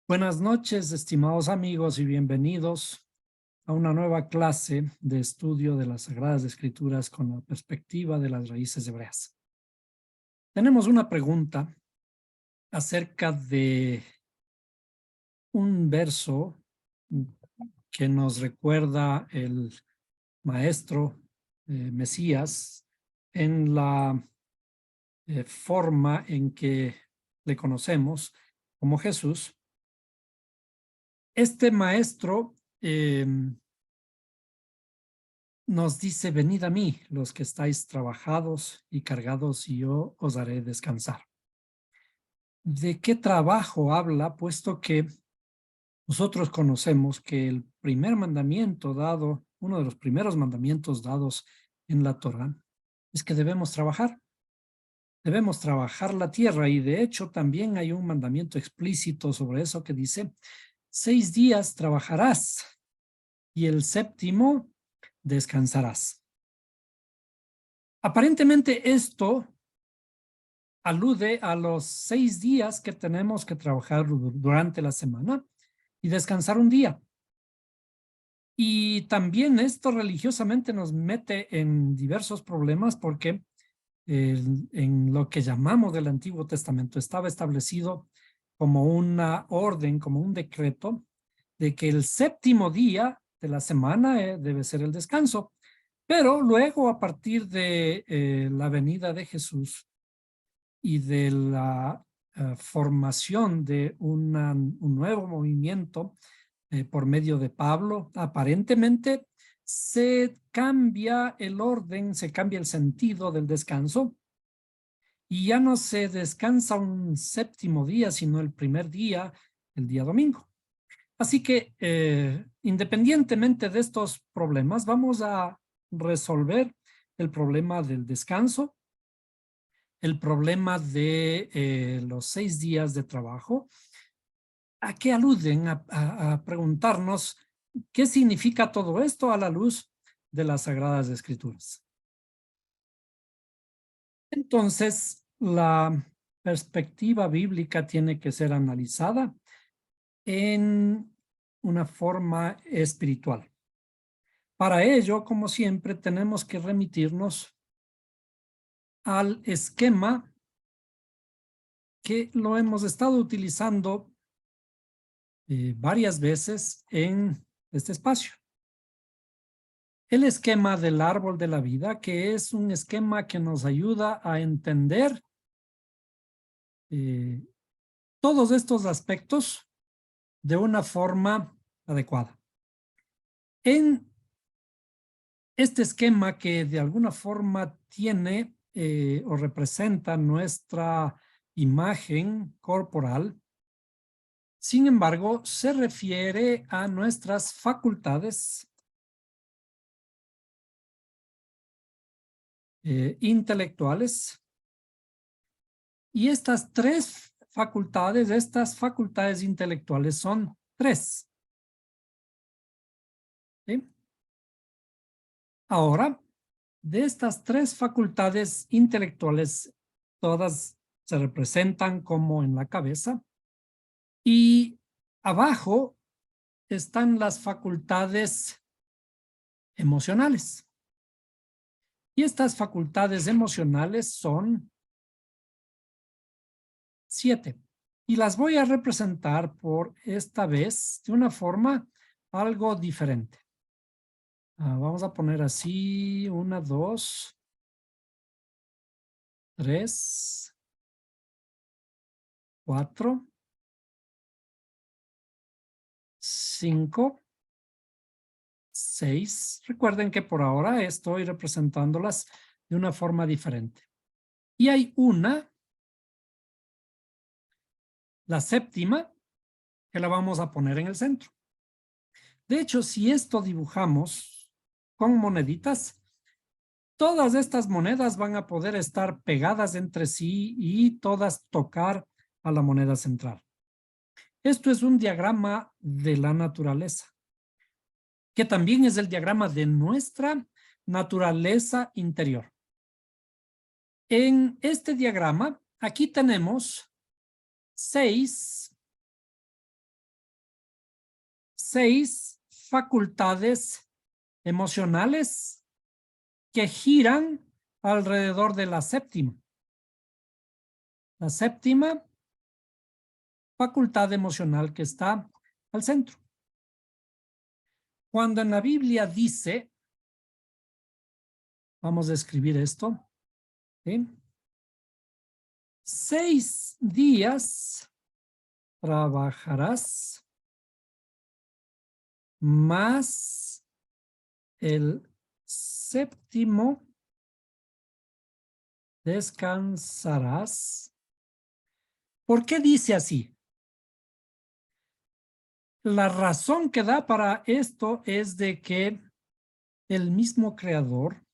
Buenas noches, estimados amigos, y bienvenidos a una nueva clase de estudio de las Sagradas Escrituras con la perspectiva de las raíces hebreas. Tenemos una pregunta acerca de un verso que nos recuerda el maestro Mesías en la forma en que le conocemos como Jesús. Este maestro nos dice: venid a mí, los que estáis trabajados y cargados, y yo os haré descansar. ¿De qué trabajo habla? Puesto que nosotros conocemos que el primer mandamiento dado, uno de los primeros mandamientos dados en la Torá, es que debemos trabajar la tierra, y de hecho también hay un mandamiento explícito sobre eso que dice: 6 días trabajarás y el séptimo descansarás. Aparentemente esto alude a los 6 días que tenemos que trabajar durante la semana y descansar un día. Y también esto religiosamente nos mete en diversos problemas porque en lo que llamamos del Antiguo Testamento estaba establecido como una orden, como un decreto, de que el séptimo día de la semana debe ser el descanso. Pero luego, a partir de la venida de Jesús y de la formación de un nuevo movimiento por medio de Pablo, aparentemente se cambia el orden, se cambia el sentido del descanso, y ya no se descansa un séptimo día, sino el primer día, el día domingo. Así que, independientemente de estos problemas, vamos a resolver el problema del descanso, el problema de los 6 días de trabajo. ¿A qué aluden? A preguntarnos qué significa todo esto a la luz de las Sagradas Escrituras. Entonces, la perspectiva bíblica tiene que ser analizada en una forma espiritual. Para ello, como siempre, tenemos que remitirnos al esquema que lo hemos estado utilizando varias veces en este espacio. El esquema del árbol de la vida, que es un esquema que nos ayuda a entender todos estos aspectos de una forma adecuada. En este esquema, que de alguna forma tiene o representa nuestra imagen corporal, sin embargo, se refiere a nuestras facultades intelectuales, y estas facultades intelectuales son 3. ¿Sí? Ahora, de estas 3 facultades intelectuales, todas se representan como en la cabeza, y abajo están las facultades emocionales. Y estas facultades emocionales son 7. Y las voy a representar por esta vez de una forma algo diferente. Vamos a poner así: 1, 2, 3, 4, 5, 6. Recuerden que por ahora estoy representándolas de una forma diferente. Y hay una, la séptima, que la vamos a poner en el centro. De hecho, si esto dibujamos con moneditas, todas estas monedas van a poder estar pegadas entre sí y todas tocar a la moneda central. Esto es un diagrama de la naturaleza, que también es el diagrama de nuestra naturaleza interior. En este diagrama, aquí tenemos 6 6 facultades emocionales que giran alrededor de la séptima. La séptima facultad emocional que está al centro. Cuando en la Biblia dice, vamos a escribir esto, ¿sí? 6 días trabajarás más el séptimo descansarás. ¿Por qué dice así? La razón que da para esto es de que el mismo creador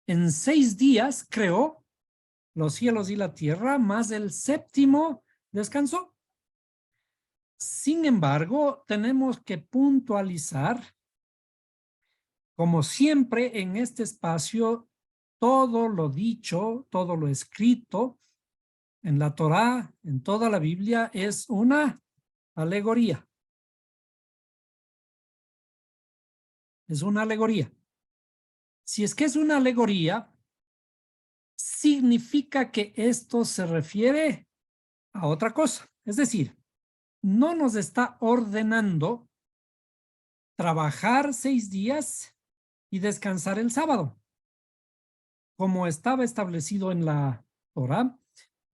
en 6 días creó los cielos y la tierra, más el séptimo descansó. Sin embargo, tenemos que puntualizar, como siempre en este espacio, todo lo dicho, todo lo escrito en la Torá, en toda la Biblia, es una alegoría. Es una alegoría. Si es que es una alegoría, significa que esto se refiere a otra cosa. Es decir, no nos está ordenando trabajar 6 días y descansar el sábado, como estaba establecido en la Torá.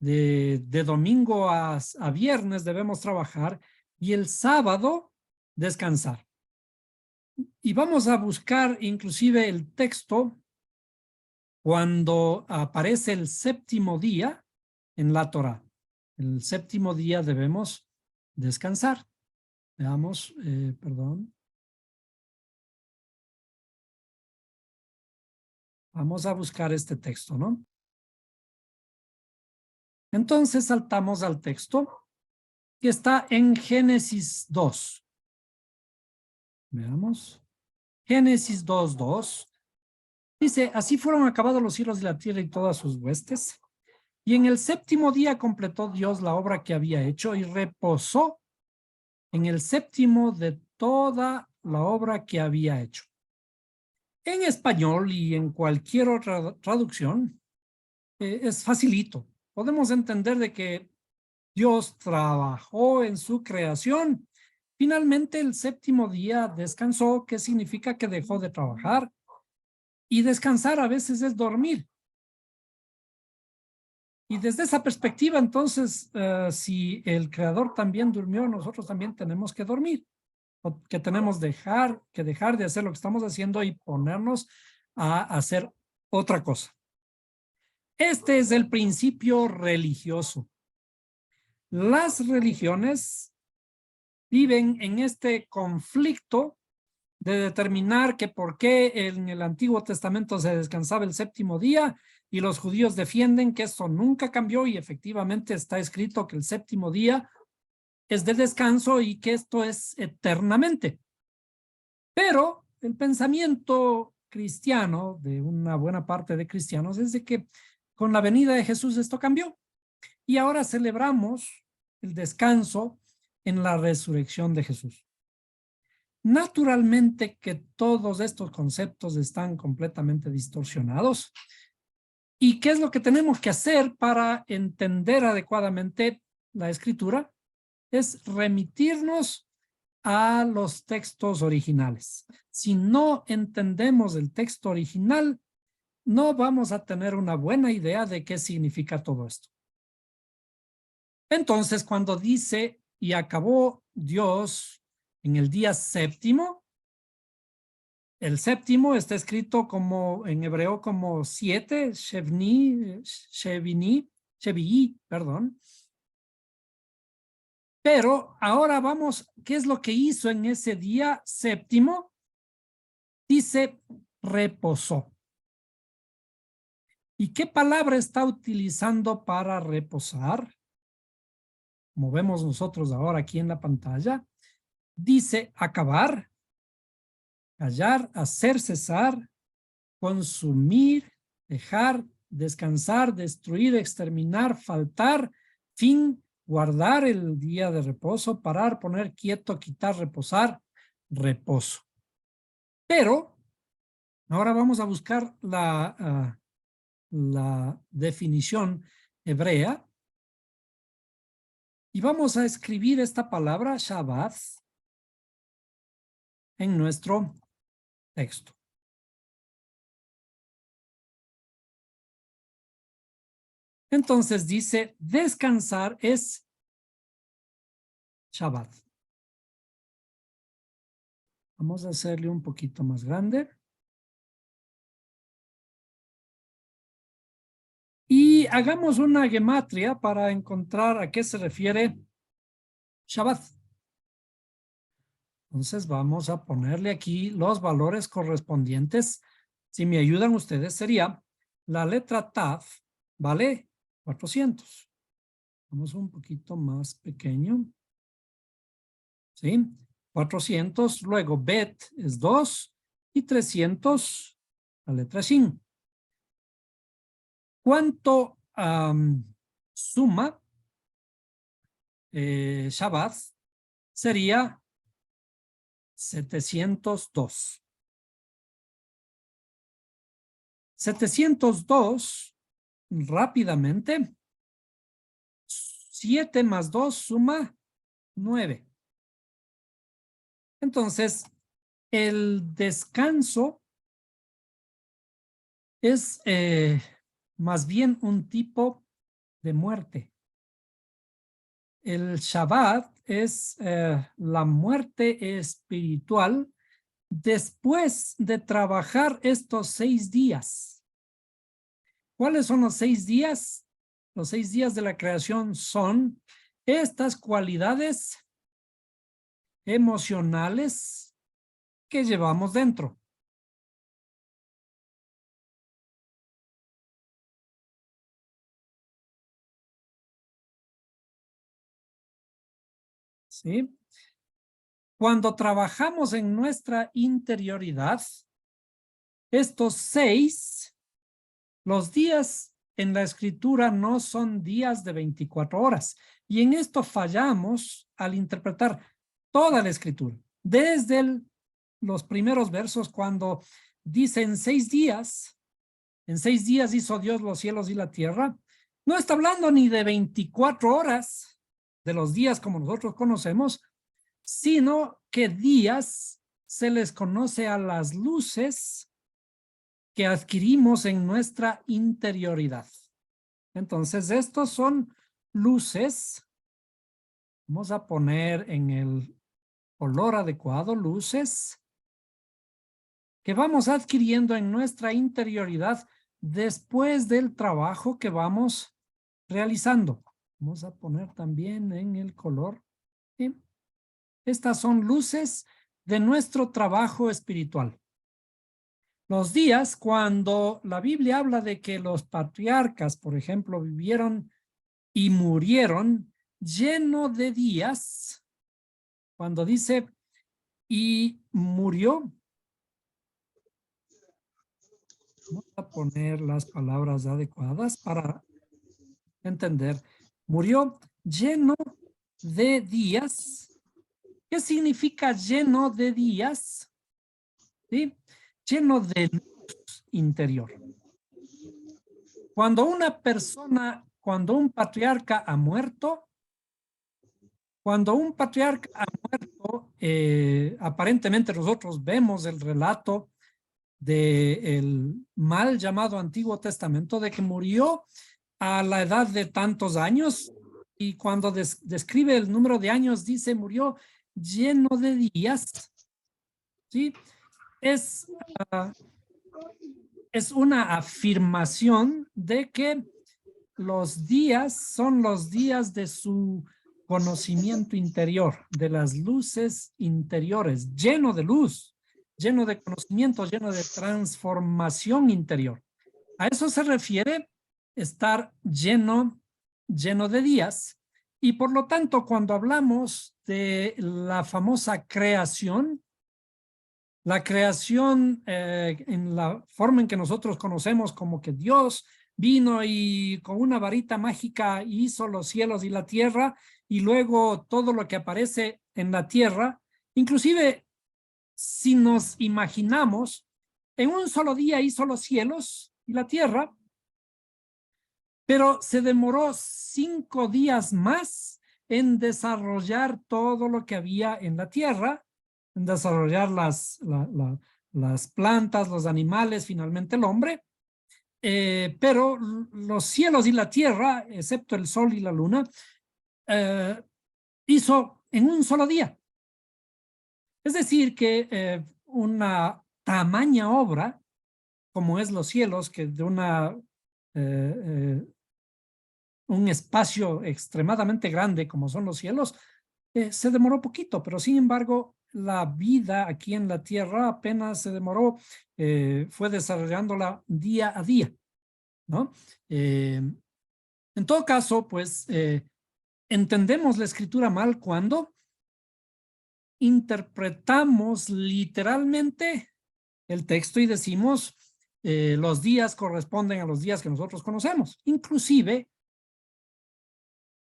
De domingo a viernes debemos trabajar y el sábado descansar. Y vamos a buscar inclusive el texto cuando aparece el séptimo día en la Torá. El séptimo día debemos descansar. Veamos, perdón. Vamos a buscar este texto, ¿no? Entonces saltamos al texto que está en Génesis 2. Veamos. Génesis 2:2. Dice, así fueron acabados los cielos y la tierra y todas sus huestes. Y en el séptimo día completó Dios la obra que había hecho y reposó en el séptimo de toda la obra que había hecho. En español y en cualquier otra traducción, es facilito. Podemos entender de que Dios trabajó en su creación. Finalmente, el séptimo día descansó, que significa que dejó de trabajar. Y descansar a veces es dormir. Y desde esa perspectiva, entonces, si el creador también durmió, nosotros también tenemos que dormir. O que tenemos que dejar de hacer lo que estamos haciendo y ponernos a hacer otra cosa. Este es el principio religioso. Las religiones viven en este conflicto de determinar que por qué en el Antiguo Testamento se descansaba el séptimo día y los judíos defienden que eso nunca cambió y efectivamente está escrito que el séptimo día es de descanso y que esto es eternamente. Pero el pensamiento cristiano de una buena parte de cristianos es de que con la venida de Jesús esto cambió y ahora celebramos el descanso en la resurrección de Jesús. Naturalmente que todos estos conceptos están completamente distorsionados. ¿Y qué es lo que tenemos que hacer para entender adecuadamente la escritura? Es remitirnos a los textos originales. Si no entendemos el texto original, no vamos a tener una buena idea de qué significa todo esto. Entonces, cuando dice, y acabó Dios en el día séptimo, el séptimo está escrito como en hebreo como 7, Shevi'i, perdón. Pero ahora vamos, ¿qué es lo que hizo en ese día séptimo? Dice, reposó. ¿Y qué palabra está utilizando para reposar? Como vemos nosotros ahora aquí en la pantalla, dice acabar, callar, hacer cesar, consumir, dejar, descansar, destruir, exterminar, faltar, fin, guardar el día de reposo, parar, poner quieto, quitar, reposar, reposo. Pero ahora vamos a buscar la definición hebrea y vamos a escribir esta palabra Shabbat en nuestro texto. Entonces dice, descansar es Shabbat. Vamos a hacerle un poquito más grande. Y hagamos una gematria para encontrar a qué se refiere Shabbat. Entonces vamos a ponerle aquí los valores correspondientes. Si me ayudan ustedes, sería la letra Tav, ¿vale? 400. Vamos un poquito más pequeño. ¿Sí? 400, luego Bet es 2 y 300, la letra Shin. ¿Cuánto suma Shabbat? Sería 702. 702, rápidamente, 7 más 2 suma 9. Entonces, el descanso es más bien un tipo de muerte. El Shabbat es la muerte espiritual después de trabajar estos 6 días. ¿Cuáles son los 6 días? Los 6 días de la creación son estas cualidades emocionales que llevamos dentro. ¿Sí? Cuando trabajamos en nuestra interioridad, estos 6, los días en la escritura no son días de 24 horas. Y en esto fallamos al interpretar toda la escritura. Desde los primeros versos, cuando dice en 6 días hizo Dios los cielos y la tierra, no está hablando ni de 24 horas de los días como nosotros conocemos, sino que días se les conoce a las luces que adquirimos en nuestra interioridad. Entonces, estos son luces. Vamos a poner en el color adecuado, luces que vamos adquiriendo en nuestra interioridad después del trabajo que vamos realizando. Vamos a poner también en el color. ¿Sí? Estas son luces de nuestro trabajo espiritual. Los días cuando la Biblia habla de que los patriarcas, por ejemplo, vivieron y murieron lleno de días, cuando dice y murió, vamos a poner las palabras adecuadas para entender. Murió lleno de días. ¿Qué significa lleno de días? ¿Sí? Lleno de luz interior. Cuando una persona, cuando un patriarca ha muerto, aparentemente nosotros vemos el relato del mal llamado Antiguo Testamento de que murió a la edad de tantos años y cuando describe el número de años dice murió lleno de días. ¿Sí? Es una afirmación de que los días son los días de su conocimiento interior, de las luces interiores, lleno de luz, lleno de conocimiento, lleno de transformación interior. A eso se refiere estar lleno de días. Y por lo tanto, cuando hablamos de la famosa creación, la creación en la forma en que nosotros conocemos como que Dios vino y con una varita mágica hizo los cielos y la tierra, y luego todo lo que aparece en la tierra, inclusive si nos imaginamos, en un solo día hizo los cielos y la tierra, pero se demoró 5 días más en desarrollar todo lo que había en la tierra, en desarrollar las plantas, los animales, finalmente el hombre, pero los cielos y la tierra, excepto el sol y la luna, hizo en un solo día. Es decir, que una tamaña obra, como es los cielos, que de un espacio extremadamente grande como son los cielos, se demoró poquito, pero sin embargo, la vida aquí en la tierra apenas se demoró, fue desarrollándola día a día, ¿no? En todo caso, pues, entendemos la escritura mal cuando interpretamos literalmente el texto y decimos los días corresponden a los días que nosotros conocemos. Inclusive,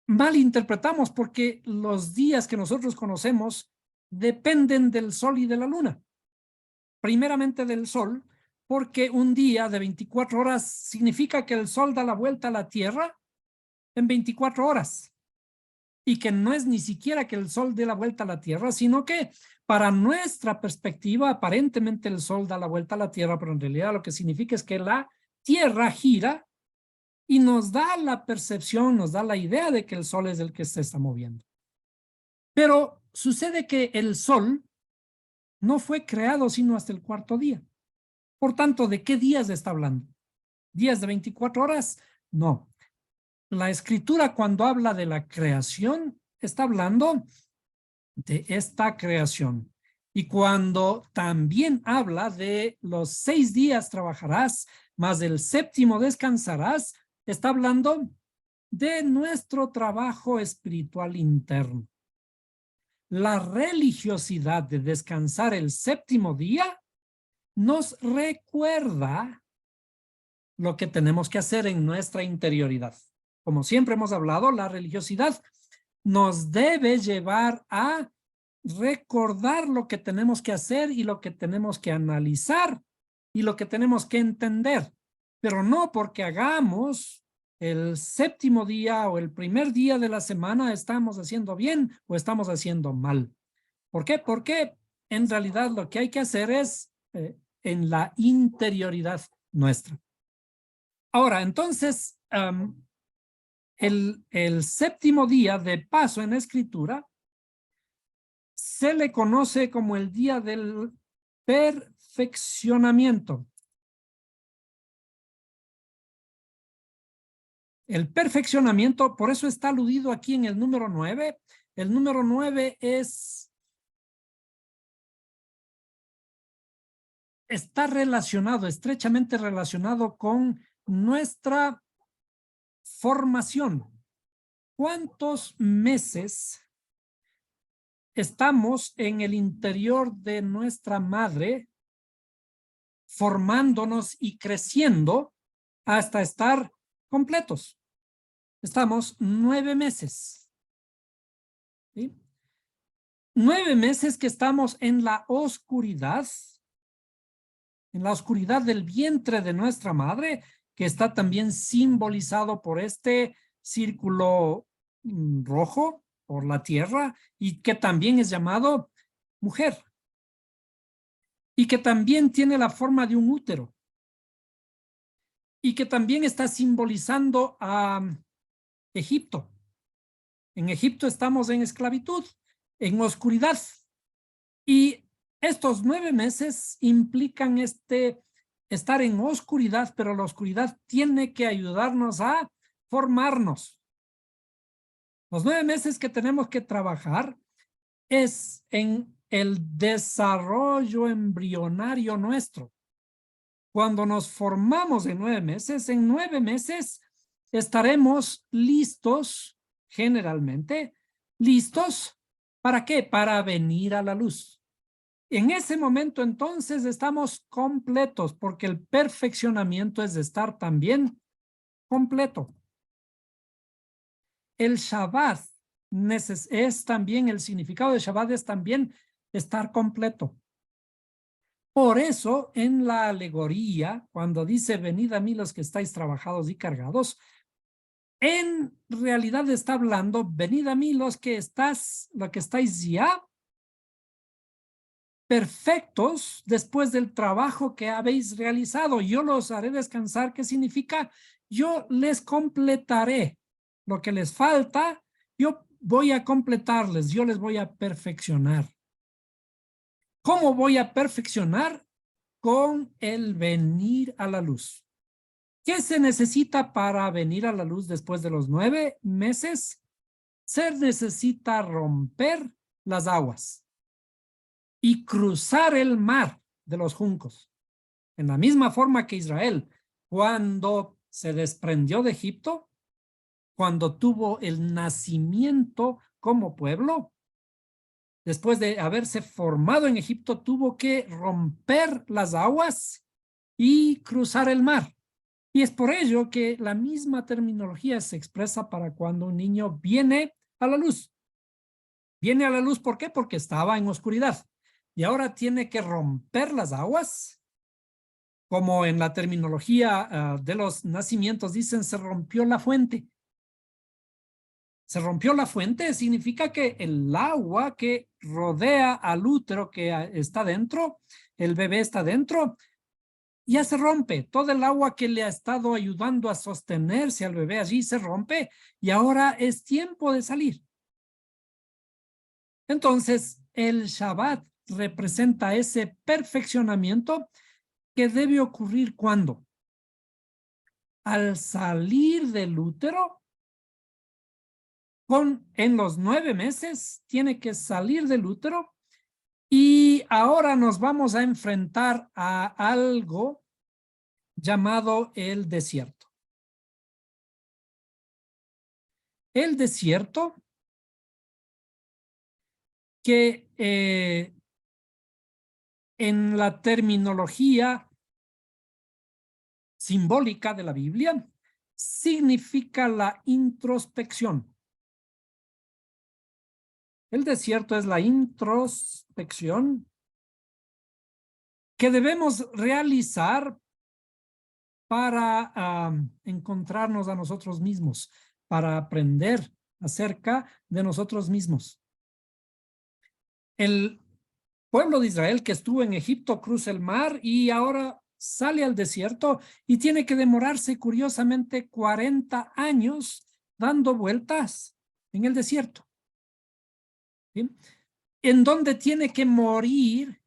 malinterpretamos porque los días que nosotros conocemos dependen del sol y de la luna. Primeramente del sol, porque un día de 24 horas significa que el sol da la vuelta a la Tierra en 24 horas. Y que no es ni siquiera que el sol dé la vuelta a la Tierra, sino que para nuestra perspectiva, aparentemente el sol da la vuelta a la Tierra, pero en realidad lo que significa es que la Tierra gira y nos da la percepción, nos da la idea de que el sol es el que se está moviendo. Pero sucede que el sol no fue creado sino hasta el 4º día. Por tanto, ¿de qué días está hablando? ¿Días de 24 horas? No. La escritura, cuando habla de la creación, está hablando de esta creación. Y cuando también habla de los 6 días trabajarás, más el 7º descansarás, está hablando de nuestro trabajo espiritual interno. La religiosidad de descansar el 7º día nos recuerda lo que tenemos que hacer en nuestra interioridad. Como siempre hemos hablado, la religiosidad nos debe llevar a recordar lo que tenemos que hacer y lo que tenemos que analizar y lo que tenemos que entender, pero no porque hagamos el 7º día o el primer día de la semana estamos haciendo bien o estamos haciendo mal. ¿Por qué? Porque en realidad lo que hay que hacer es en la interioridad nuestra. Ahora, entonces, el 7º día de paso en la escritura se le conoce como el día del perfeccionamiento. El perfeccionamiento, por eso está aludido aquí en el número 9. El número 9 está relacionado, estrechamente relacionado con nuestra formación. ¿Cuántos meses estamos en el interior de nuestra madre formándonos y creciendo hasta estar completos? Estamos 9 meses. ¿Sí? 9 meses que estamos en la oscuridad del vientre de nuestra madre, que está también simbolizado por este círculo rojo, por la tierra, y que también es llamado mujer, y que también tiene la forma de un útero, y que también está simbolizando a Egipto. En Egipto estamos en esclavitud, en oscuridad, y estos 9 meses implican estar en oscuridad, pero la oscuridad tiene que ayudarnos a formarnos. Los 9 meses que tenemos que trabajar es en el desarrollo embrionario nuestro. Cuando nos formamos en 9 meses, en 9 meses estaremos listos, generalmente, listos, ¿para qué? Para venir a la luz. En ese momento entonces estamos completos porque el perfeccionamiento es de estar también completo. El Shabbat es también, el significado de Shabbat es también estar completo. Por eso, en la alegoría, cuando dice, venid a mí los que estáis trabajados y cargados, en realidad está hablando, venid a mí los que estáis ya perfectos después del trabajo que habéis realizado. Yo los haré descansar. ¿Qué significa? Yo les completaré lo que les falta. Yo voy a completarles, yo les voy a perfeccionar. ¿Cómo voy a perfeccionar? Con el venir a la luz. ¿Qué se necesita para venir a la luz después de los 9 meses? Se necesita romper las aguas y cruzar el mar de los juncos. En la misma forma que Israel, cuando se desprendió de Egipto, cuando tuvo el nacimiento como pueblo, después de haberse formado en Egipto, tuvo que romper las aguas y cruzar el mar. Y es por ello que la misma terminología se expresa para cuando un niño viene a la luz. Viene a la luz, ¿por qué? Porque estaba en oscuridad. Y ahora tiene que romper las aguas, como en la terminología de los nacimientos dicen, se rompió la fuente. Se rompió la fuente significa que el agua que rodea al útero que está dentro, el bebé está dentro, ya se rompe. Todo el agua que le ha estado ayudando a sostenerse al bebé allí se rompe y ahora es tiempo de salir. Entonces, el Shabbat representa ese perfeccionamiento que debe ocurrir ¿cuándo? Al salir del útero, en los 9 meses, tiene que salir del útero y ahora nos vamos a enfrentar a algo llamado el desierto. El desierto que en la terminología simbólica de la Biblia significa la introspección. El desierto es la introspección que debemos realizar para encontrarnos a nosotros mismos, para aprender acerca de nosotros mismos. El pueblo de Israel que estuvo en Egipto cruza el mar y ahora sale al desierto y tiene que demorarse curiosamente 40 años dando vueltas en el desierto. ¿Sí? En donde tiene que morir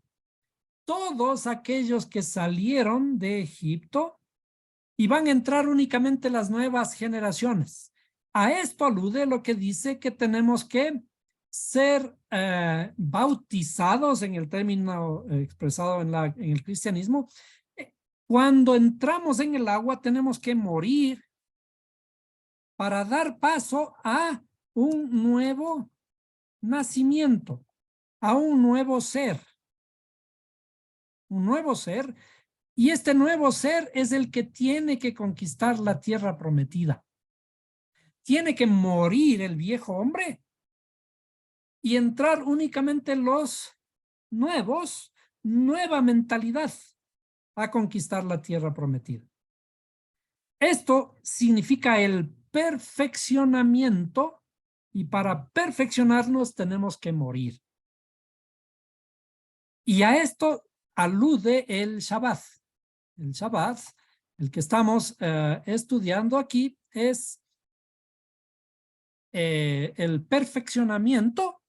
todos aquellos que salieron de Egipto y van a entrar únicamente las nuevas generaciones. A esto alude lo que dice que tenemos que ser bautizados en el término expresado en el cristianismo. Cuando entramos en el agua tenemos que morir para dar paso a un nuevo nacimiento, a un nuevo ser. Un nuevo ser, y este nuevo ser es el que tiene que conquistar la tierra prometida. Tiene que morir el viejo hombre y entrar únicamente los nuevos, nueva mentalidad a conquistar la tierra prometida. Esto significa el perfeccionamiento y para perfeccionarnos tenemos que morir. Y a esto alude el Shabbat. El Shabbat, el que estamos estudiando aquí, es el perfeccionamiento.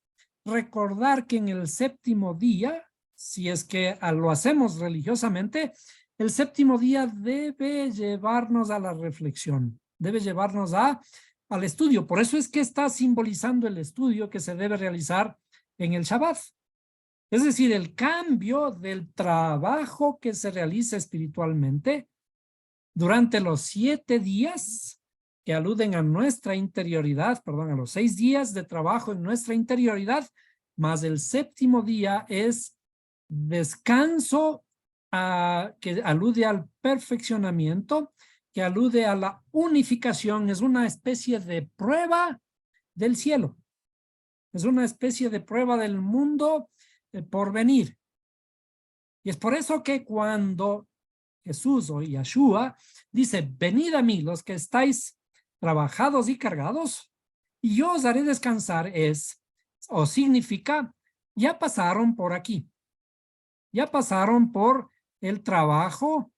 Recordar que en el séptimo día, si es que lo hacemos religiosamente, el séptimo día debe llevarnos a la reflexión, debe llevarnos al estudio. Por eso es que está simbolizando el estudio que se debe realizar en el Shabbat. Es decir, el cambio del trabajo que se realiza espiritualmente durante los 7 días que aluden a nuestra interioridad, perdón, a los 6 días de trabajo en nuestra interioridad, más el séptimo día es descanso que alude al perfeccionamiento, que alude a la unificación, es una especie de prueba del cielo. Es una especie de prueba del mundo por venir. Y es por eso que cuando Jesús o Yeshua dice, venid a mí los que estáis trabajados y cargados, y yo os haré descansar, o significa, ya pasaron por aquí. Ya pasaron por el trabajo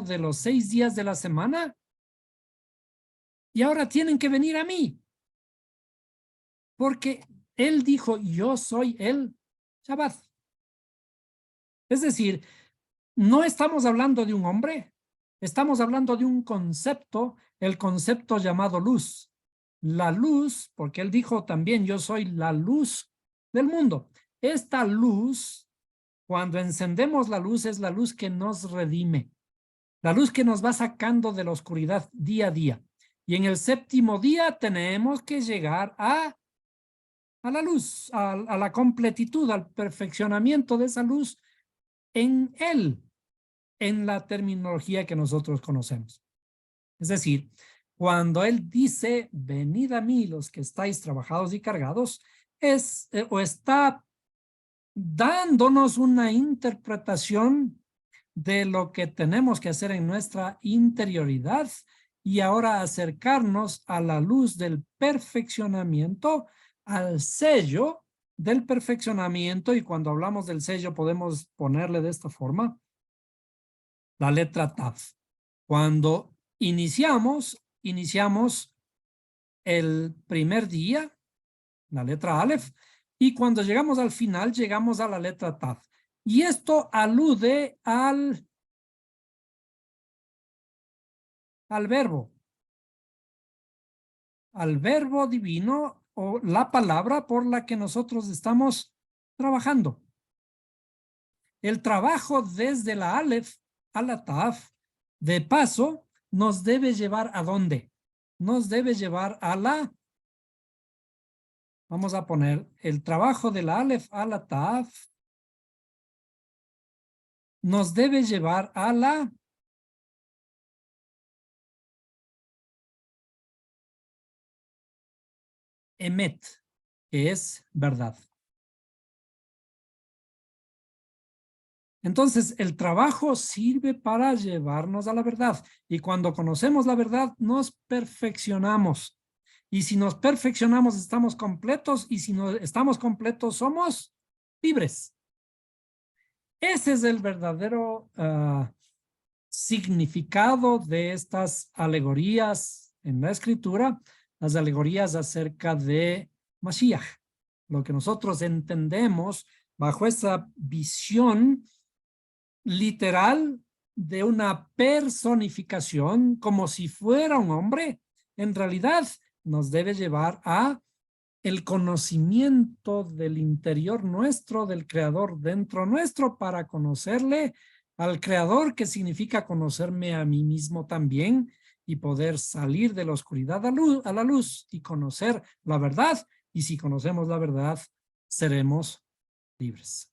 de los 6 días de la semana, y ahora tienen que venir a mí. Porque él dijo, yo soy el Shabbat. Es decir, no estamos hablando de un hombre, estamos hablando de un concepto, el concepto llamado luz. La luz, porque él dijo también, yo soy la luz del mundo. Esta luz, cuando encendemos la luz, es la luz que nos redime, la luz que nos va sacando de la oscuridad día a día. Y en el séptimo día tenemos que llegar a la luz, a la completitud, al perfeccionamiento de esa luz en él, en la terminología que nosotros conocemos. Es decir, cuando él dice, venid a mí los que estáis trabajados y cargados, o está dándonos una interpretación de lo que tenemos que hacer en nuestra interioridad y ahora acercarnos a la luz del perfeccionamiento, al sello del perfeccionamiento, y cuando hablamos del sello podemos ponerle de esta forma la letra Tav. Cuando iniciamos el primer día, la letra Aleph, y cuando llegamos al final, llegamos a la letra Tav. Y esto alude al verbo divino o la palabra por la que nosotros estamos trabajando. El trabajo desde la Aleph a la Tav, de paso, nos debe llevar ¿a dónde? Nos debe llevar a la, vamos a poner el trabajo de la Aleph a la Tav, nos debe llevar a la Emet, que es verdad. Entonces, el trabajo sirve para llevarnos a la verdad. Y cuando conocemos la verdad, nos perfeccionamos. Y si nos perfeccionamos, estamos completos. Y si no estamos completos, somos libres. Ese es el verdadero significado de estas alegorías en la escritura, las alegorías acerca de Mashiach. Lo que nosotros entendemos bajo esa visión literal de una personificación como si fuera un hombre, en realidad nos debe llevar a el conocimiento del interior nuestro, del Creador dentro nuestro, para conocerle al Creador, que significa conocerme a mí mismo también y poder salir de la oscuridad a la luz y conocer la verdad. Y si conocemos la verdad, seremos libres.